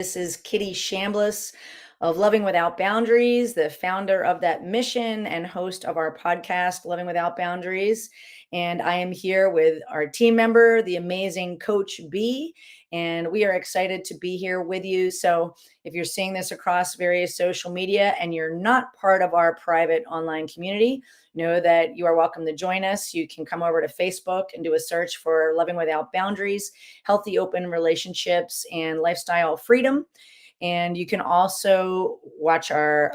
This is Kitty Shambliss of Loving Without Boundaries, the founder of that mission and host of our podcast, Loving Without Boundaries. And I am here with our team member, the amazing Coach B. And we are excited to be here with you. So if you're seeing this across various social media and you're not part of our private online community, know that you are welcome to join us. You can come over to Facebook and do a search for Loving Without Boundaries, Healthy Open Relationships, and Lifestyle Freedom. And you can also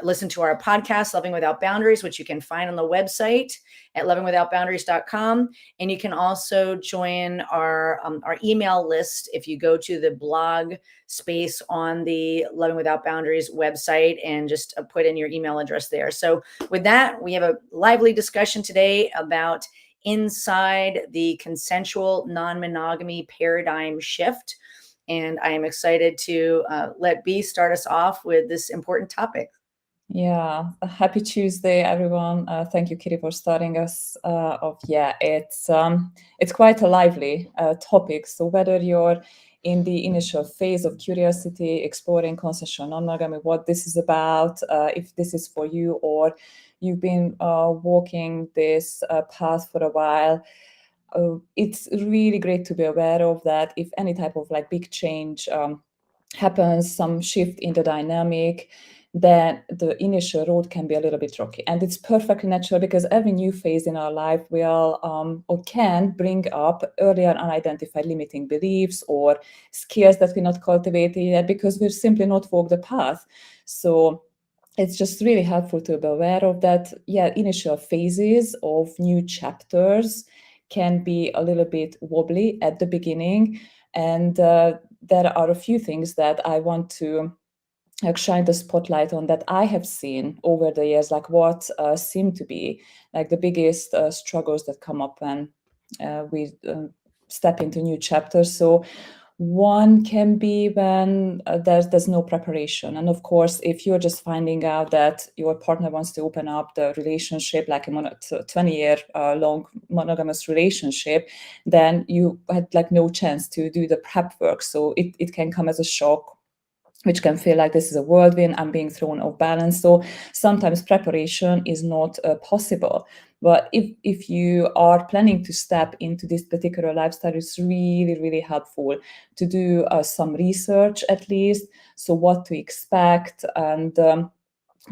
listen to our podcast, Loving Without Boundaries, which you can find on the website at lovingwithoutboundaries.com. And you can also join our email list if you go to the blog space on the Loving Without Boundaries website and just put in your email address there. So with that, we have a lively discussion today about inside the consensual non-monogamy paradigm shift. And I am excited to let B start us off with this important topic. Yeah, happy Tuesday, everyone. Thank you, Kitty, for starting us off. Yeah, it's quite a lively topic. So whether you're in the initial phase of curiosity, exploring consensual non-monogamy, what this is about, if this is for you, or you've been walking this path for a while, it's really great to be aware of that. If any type of big change happens, some shift in the dynamic, then the initial road can be a little bit rocky. And it's perfectly natural because every new phase in our life will or can bring up earlier unidentified limiting beliefs or skills that we're not cultivating yet because we've simply not walked the path. So it's just really helpful to be aware of that. Yeah, initial phases of new chapters can be a little bit wobbly at the beginning. And there are a few things that I want to shine the spotlight on that I have seen over the years, like what seem to be like the biggest struggles that come up when we step into new chapters. So one can be when there's no preparation. And of course, if you're just finding out that your partner wants to open up the relationship, like a 20-year long monogamous relationship, then you had no chance to do the prep work. So it can come as a shock, which can feel like this is a whirlwind, I'm being thrown off balance. So sometimes preparation is not possible. But if you are planning to step into this particular lifestyle, it's really, really helpful to do some research at least. So what to expect, and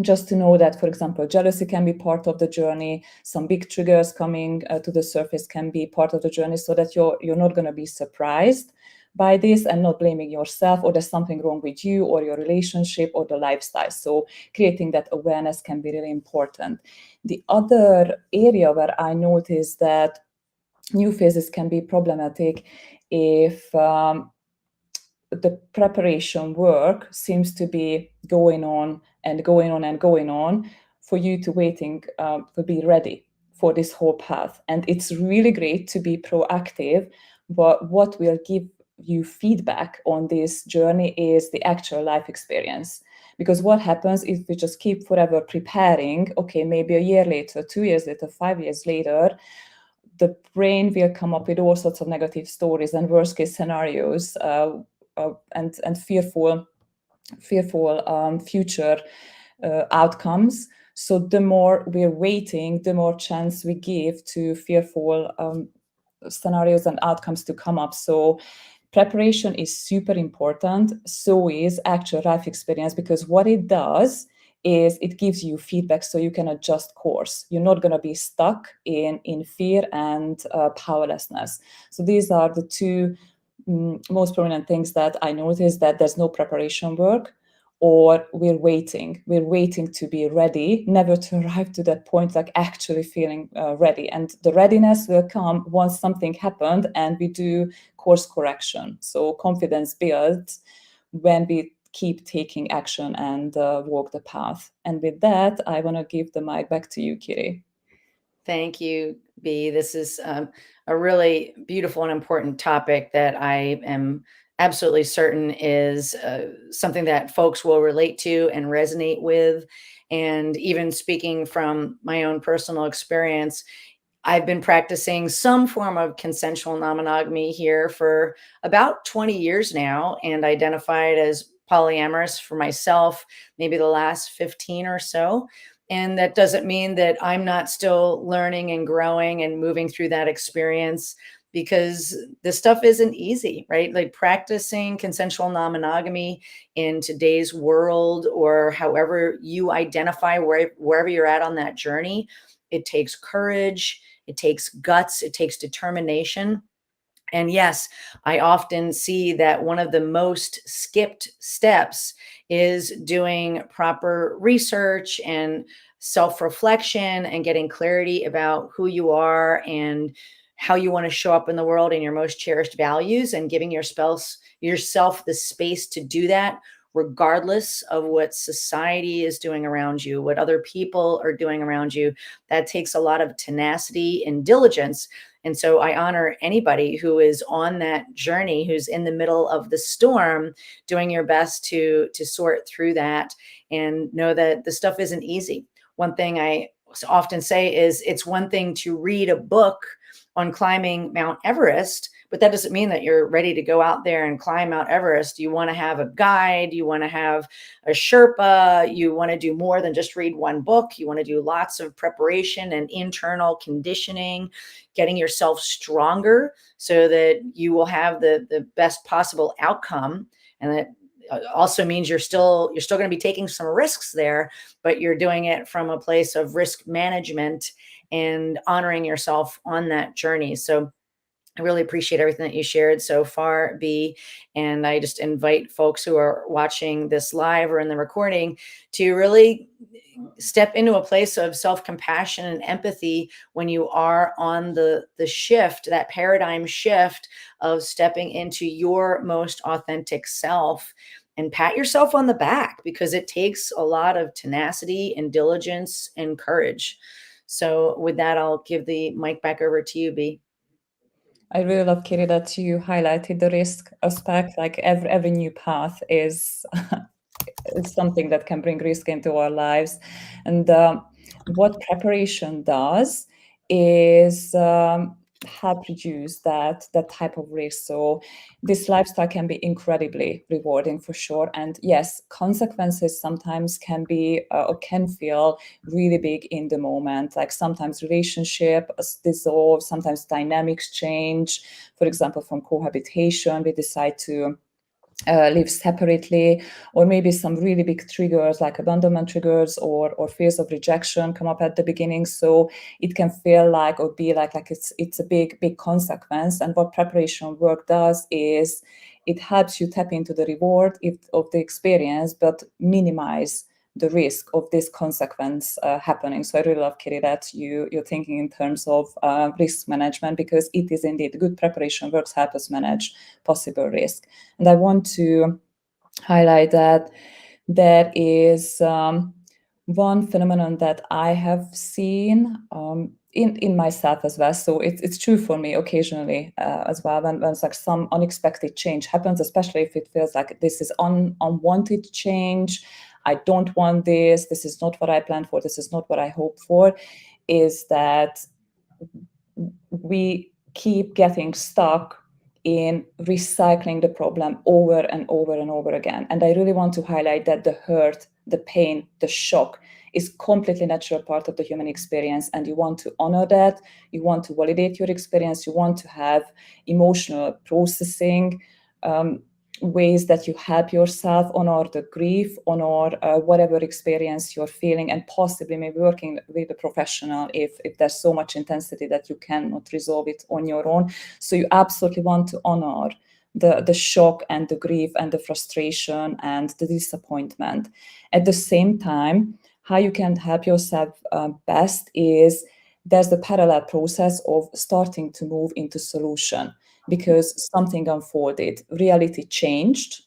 just to know that, for example, jealousy can be part of the journey. Some big triggers coming to the surface can be part of the journey, so that you're not going to be surprised by this and not blaming yourself or there's something wrong with you or your relationship or the lifestyle. So creating that awareness can be really important. The other area where I notice that new phases can be problematic if the preparation work seems to be going on and going on and going on for you to waiting to be ready for this whole path. And it's really great to be proactive, but what will give you feedback on this journey is the actual life experience. Because what happens if we just keep forever preparing, okay, maybe a year later, 2 years later, 5 years later, the brain will come up with all sorts of negative stories and worst case scenarios, and fearful future outcomes. So the more we're waiting, the more chance we give to fearful scenarios and outcomes to come up. So preparation is super important. So is actual life experience, because what it does is it gives you feedback so you can adjust course. You're not going to be stuck in fear and powerlessness. So these are the two most prominent things that I noticed, that there's no preparation work, or we're waiting to be ready, never to arrive to that point, like actually feeling ready. And the readiness will come once something happened and we do course correction. So confidence builds when we keep taking action and walk the path. And with that, I want to give the mic back to you, Kiri. Thank you, B. This is a really beautiful and important topic that I am absolutely certain is something that folks will relate to and resonate with. And even speaking from my own personal experience, I've been practicing some form of consensual non-monogamy here for about 20 years now, and identified as polyamorous for myself, maybe the last 15 or so. And that doesn't mean that I'm not still learning and growing and moving through that experience, because this stuff isn't easy, right? Like practicing consensual non-monogamy in today's world, or however you identify, wherever you're at on that journey, it takes courage, it takes guts, it takes determination. And yes, I often see that one of the most skipped steps is doing proper research and self reflection and getting clarity about who you are and how you want to show up in the world and your most cherished values, and giving yourself the space to do that, regardless of what society is doing around you, what other people are doing around you. That takes a lot of tenacity and diligence. And so I honor anybody who is on that journey, who's in the middle of the storm, doing your best to sort through that, and know that the stuff isn't easy. One thing I often say is, it's one thing to read a book on climbing Mount Everest, but that doesn't mean that you're ready to go out there and climb Mount Everest. You want to have a guide, you want to have a Sherpa, you want to do more than just read one book. You want to do lots of preparation and internal conditioning, getting yourself stronger so that you will have the best possible outcome. And that also means you're still going to be taking some risks there, but you're doing it from a place of risk management and honoring yourself on that journey. So I really appreciate everything that you shared so far, B. And I just invite folks who are watching this live or in the recording to really step into a place of self-compassion and empathy when you are on the shift, that paradigm shift of stepping into your most authentic self. And pat yourself on the back, because it takes a lot of tenacity and diligence and courage. So with that, I'll give the mic back over to you, B. I really love, Kiri, that you highlighted the risk aspect. Like every new path is something that can bring risk into our lives. And what preparation does is help reduce that type of risk. So this lifestyle can be incredibly rewarding for sure. And yes, consequences sometimes can be or can feel really big in the moment. Like sometimes relationships dissolve, sometimes dynamics change. For example, from cohabitation, we decide to live separately, or maybe some really big triggers like abandonment triggers or fears of rejection come up at the beginning. So it can feel like, or be like it's a big consequence. And what preparation work does is it helps you tap into the reward of the experience, but minimize the risk of this consequence happening. So I really love, Kiri, that you're thinking in terms of risk management, because it is indeed good preparation works help us manage possible risk. And I want to highlight that there is one phenomenon that I have seen in myself as well. So it's true for me occasionally as well, when like some unexpected change happens, especially if it feels like this is unwanted change. I don't want this. This is not what I planned for. This is not what I hoped for. Is that we keep getting stuck in recycling the problem over and over and over again. And I really want to highlight that the hurt, the pain, the shock is completely natural part of the human experience. And you want to honor that. You want to validate your experience. You want to have emotional processing ways that you help yourself honor the grief, honor whatever experience you're feeling, and possibly maybe working with a professional if there's so much intensity that you cannot resolve it on your own. So you absolutely want to honor the shock and the grief and the frustration and the disappointment. At the same time, how you can help yourself best is there's the parallel process of starting to move into solution, because something unfolded, reality changed,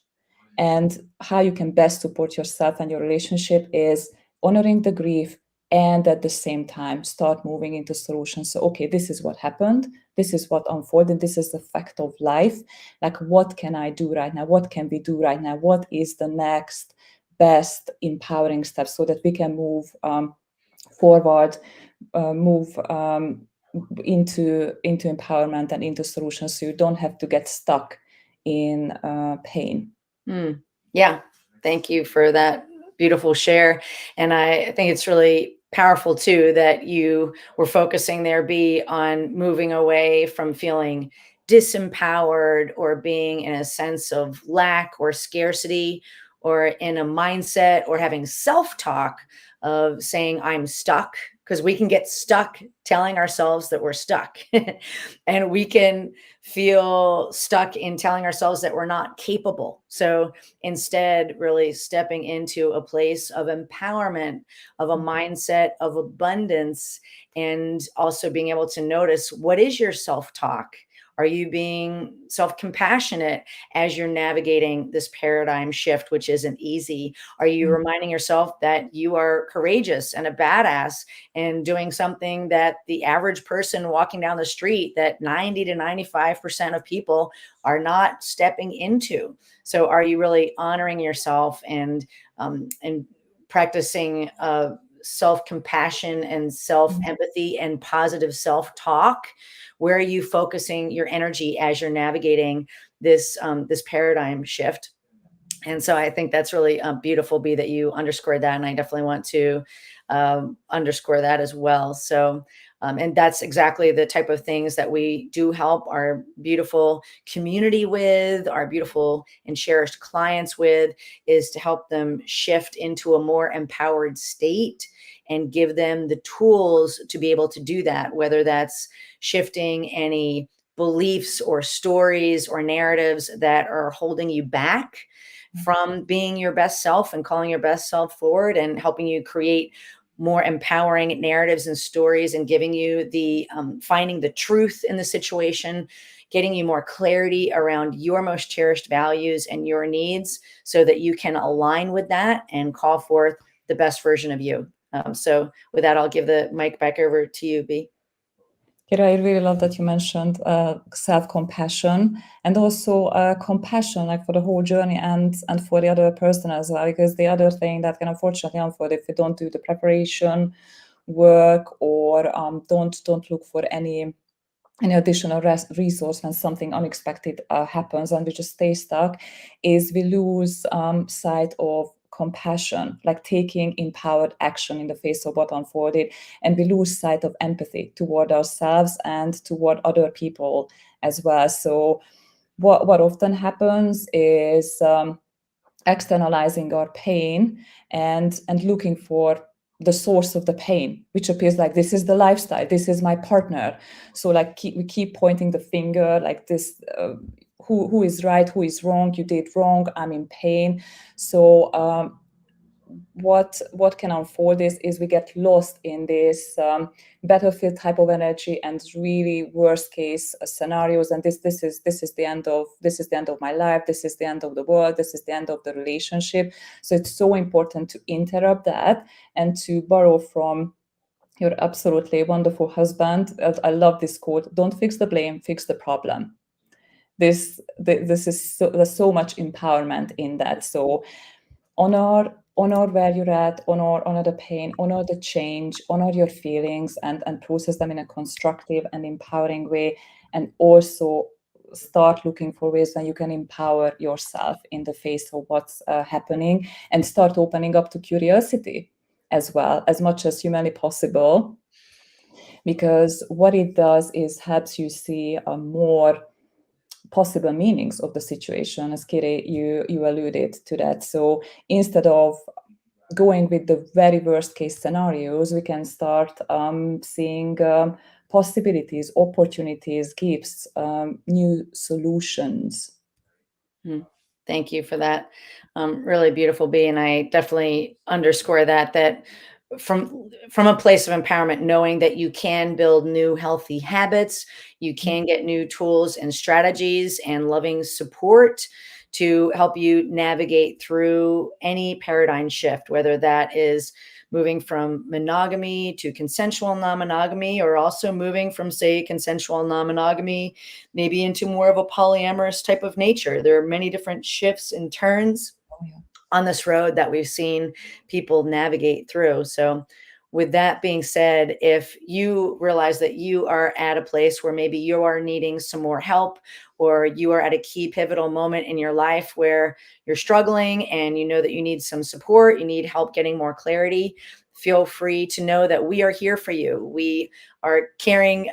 and how you can best support yourself and your relationship is honoring the grief and at the same time start moving into solutions. So okay, this is what happened, this is what unfolded, this is the fact of life. Like, what can I do right now? What can we do right now? What is the next best empowering step so that we can move forward, move into empowerment and into solutions, so you don't have to get stuck in pain. Yeah, Thank you for that beautiful share. And I think it's really powerful too that you were focusing there, B, on moving away from feeling disempowered or being in a sense of lack or scarcity or in a mindset or having self talk of saying, I'm stuck. Because we can get stuck telling ourselves that we're stuck. And we can feel stuck in telling ourselves that we're not capable. So instead really stepping into a place of empowerment, of a mindset of abundance, and also being able to notice, what is your self-talk? Are you being self-compassionate as you're navigating this paradigm shift, which isn't easy? Are you reminding yourself that you are courageous and a badass and doing something that the average person walking down the street, that 90 to 95% of people are not stepping into? So are you really honoring yourself and practicing self-compassion and self-empathy and positive self-talk? Where are you focusing your energy as you're navigating this paradigm shift? And so I think that's really beautiful, B, that you underscored that. And I definitely want to underscore that as well. So, and that's exactly the type of things that we do help our beautiful community with, our beautiful and cherished clients with, is to help them shift into a more empowered state and give them the tools to be able to do that, whether that's shifting any beliefs or stories or narratives that are holding you back from being your best self and calling your best self forward, and helping you create more empowering narratives and stories, and giving you the finding the truth in the situation, getting you more clarity around your most cherished values and your needs so that you can align with that and call forth the best version of you. So with that, I'll give the mic back over to you, B. Kira, I really love that you mentioned self-compassion and also compassion, like for the whole journey and for the other person as well. Because the other thing that can unfortunately unfold if we don't do the preparation work or don't look for any additional resource when something unexpected happens and we just stay stuck, is we lose sight of compassion, like taking empowered action in the face of what unfolded, and we lose sight of empathy toward ourselves and toward other people as well. So what often happens is externalizing our pain and looking for the source of the pain, which appears like, this is the lifestyle, this is my partner. So like we keep pointing the finger like this, who is right, who is wrong, you did wrong, I'm in pain. So what can unfold is we get lost in this battlefield type of energy and really worst case scenarios, and this is the end of my life, this is the end of the world, this is the end of the relationship. So it's so important to interrupt that and to borrow from your absolutely wonderful husband. I love this quote: don't fix the blame, fix the problem. This is so, there's so much empowerment in that. So honor where you're at, honor the pain, honor the change, honor your feelings, and process them in a constructive and empowering way. And also start looking for ways that you can empower yourself in the face of what's happening, and start opening up to curiosity as well, as much as humanly possible. Because what it does is helps you see more possible meanings of the situation, as Kiri, you alluded to that. So instead of going with the very worst case scenarios, we can start seeing possibilities, opportunities, gifts, new solutions. Thank you for that. Really beautiful, B. And I definitely underscore that from a place of empowerment, knowing that you can build new healthy habits, you can get new tools and strategies and loving support to help you navigate through any paradigm shift, whether that is moving from monogamy to consensual non-monogamy, or also moving from, say, consensual non-monogamy maybe into more of a polyamorous type of nature. There are many different shifts and turns on this road that we've seen people navigate through. So with that being said, if you realize that you are at a place where maybe you are needing some more help, or you are at a key pivotal moment in your life where you're struggling and you know that you need some support, you need help getting more clarity, feel free to know that we are here for you. We are caring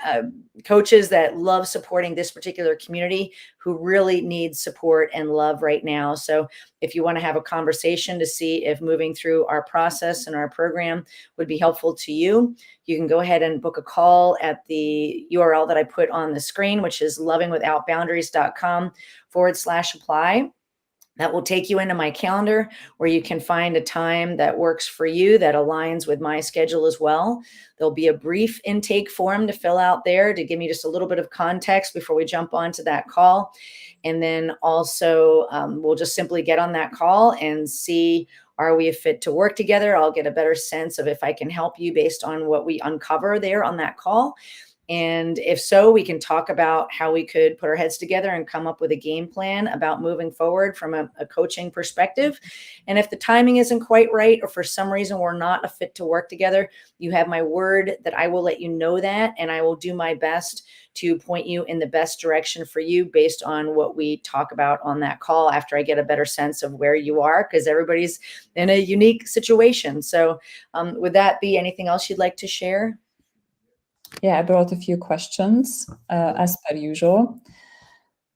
coaches that love supporting this particular community who really need support and love right now. So if you want to have a conversation to see if moving through our process and our program would be helpful to you, you can go ahead and book a call at the URL that I put on the screen, which is lovingwithoutboundaries.com/apply. That will take you into my calendar where you can find a time that works for you that aligns with my schedule as well. There'll be a brief intake form to fill out there to give me just a little bit of context before we jump onto that call. And then also we'll just simply get on that call and see, are we a fit to work together? I'll get a better sense of if I can help you based on what we uncover there on that call. And if so, we can talk about how we could put our heads together and come up with a game plan about moving forward from a coaching perspective. And if the timing isn't quite right, or for some reason we're not a fit to work together, you have my word that I will let you know that, and I will do my best to point you in the best direction for you based on what we talk about on that call after I get a better sense of where you are, because everybody's in a unique situation. So would that be anything else you'd like to share? Yeah, I brought a few questions as per usual.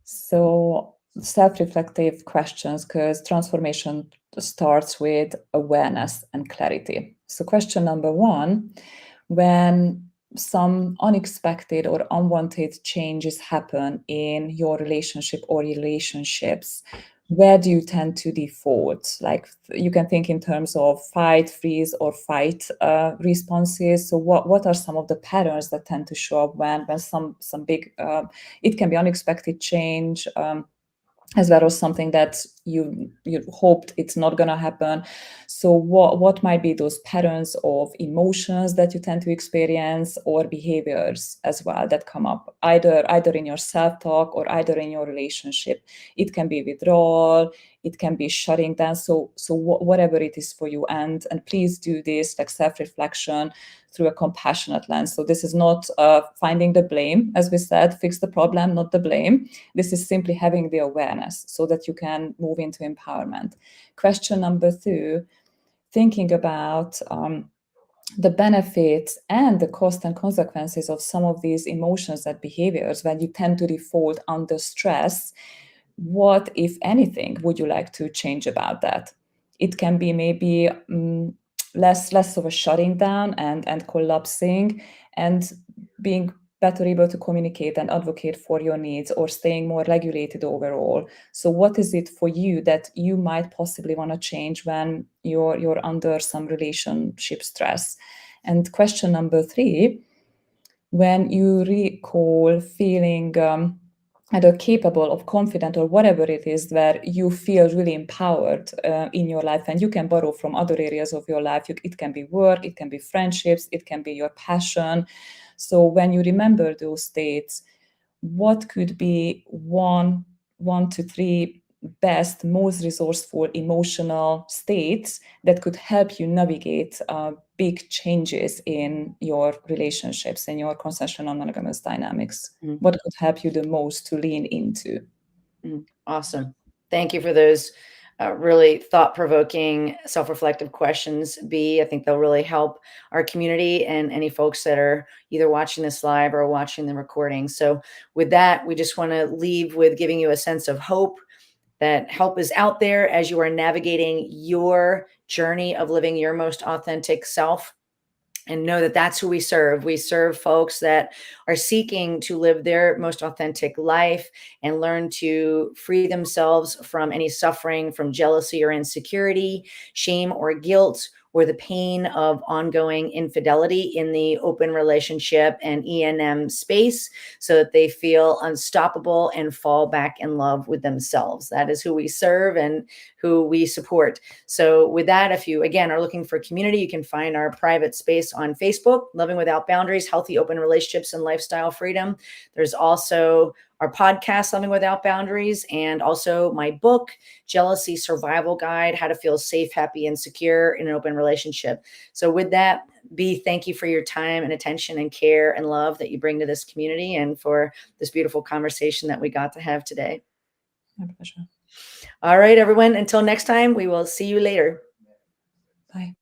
So self-reflective questions, because transformation starts with awareness and clarity. So question number one, when some unexpected or unwanted changes happen in your relationship or relationships, where do you tend to default? Like, you can think in terms of fight, freeze, or fight responses. So what are some of the patterns that tend to show up when some big it can be unexpected change, as well as something that you hoped it's not going to happen. So what might be those patterns of emotions that you tend to experience, or behaviors as well that come up either in your self-talk or either in your relationship? It can be withdrawal, it can be shutting down. So whatever it is for you, and please do this like self-reflection through a compassionate lens. So this is not finding the blame, as we said, fix the problem, not the blame. This is simply having the awareness so that you can move into empowerment. Question number two, thinking about the benefits and the cost and consequences of some of these emotions and behaviors when you tend to default under stress. What, if anything, would you like to change about that? It can be maybe less of a shutting down and collapsing, and being better able to communicate and advocate for your needs, or staying more regulated overall. So what is it for you that you might possibly want to change when you're under some relationship stress? And question number three, when you recall feeling either capable or confident or whatever it is, where you feel really empowered in your life, and you can borrow from other areas of your life. It can be work, it can be friendships, it can be your passion. So when you remember those states, what could be one to three best, most resourceful emotional states that could help you navigate big changes in your relationships and your consensual non-monogamous dynamics? What could help you the most to lean into? Awesome. Thank you for those really thought-provoking, self-reflective questions, B. I think they'll really help our community and any folks that are either watching this live or watching the recording. So with that, we just want to leave with giving you a sense of hope, that help is out there as you are navigating your journey of living your most authentic self. And know that that's who we serve. We serve folks that are seeking to live their most authentic life and learn to free themselves from any suffering from jealousy or insecurity, shame or guilt, or the pain of ongoing infidelity in the open relationship and E&M space, so that they feel unstoppable and fall back in love with themselves. That is who we serve and who we support. So with that, if you, again, are looking for community, you can find our private space on Facebook, Loving Without Boundaries, Healthy Open Relationships and Lifestyle Freedom. There's also our podcast, Loving Without Boundaries, and also my book, Jealousy Survival Guide, How to Feel Safe, Happy, and Secure in an Open Relationship. So with that, B, thank you for your time and attention and care and love that you bring to this community and for this beautiful conversation that we got to have today. My pleasure. All right, everyone. Until next time, we will see you later. Bye.